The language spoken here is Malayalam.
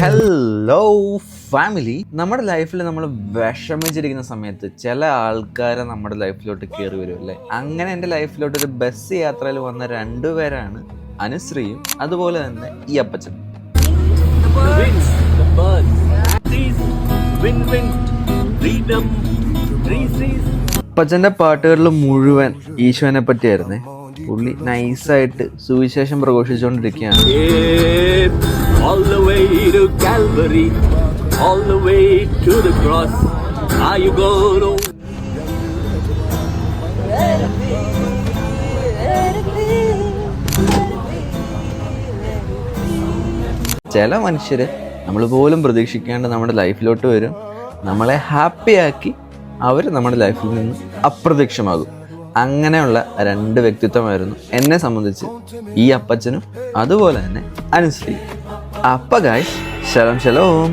Hello family. നമ്മുടെ ലൈഫിൽ നമ്മൾ വിഷമിച്ചിരിക്കുന്ന സമയത്ത് ചില ആൾക്കാരെ നമ്മുടെ ലൈഫിലോട്ട് കയറി വരും അല്ലേ. അങ്ങനെ എൻ്റെ ലൈഫിലോട്ട് ഒരു ബസ് യാത്രയിൽ വന്ന രണ്ടുപേരാണ് അനുശ്രീയും അതുപോലെ തന്നെ ഈ അപ്പച്ചനും. അപ്പച്ചൻ്റെ പാട്ടുകളിൽ മുഴുവൻ ഈശോനെ പറ്റിയായിരുന്നേ. പുള്ളി നൈസായിട്ട് സുവിശേഷം പ്രഘോഷിച്ചുകൊണ്ടിരിക്കുകയാണ്. All the way to Calvary, all the way to the cross. Are you going? ചില മനുഷ്യർ നമ്മൾ പോലും പ്രതീക്ഷിക്കാണ്ട് നമ്മുടെ ലൈഫിലോട്ട് വരും. നമ്മളെ ഹാപ്പിയാക്കി അവർ നമ്മുടെ ലൈഫിൽ നിന്ന് അപ്രത്യക്ഷമാകും. അങ്ങനെയുള്ള രണ്ട് വ്യക്തിത്വമായിരുന്നു എന്നെ സംബന്ധിച്ച് ഈ അപ്പച്ചനും അതുപോലെ തന്നെ അനുശ്രീ. അപ്പ ഗായ്സ്, ശലോം.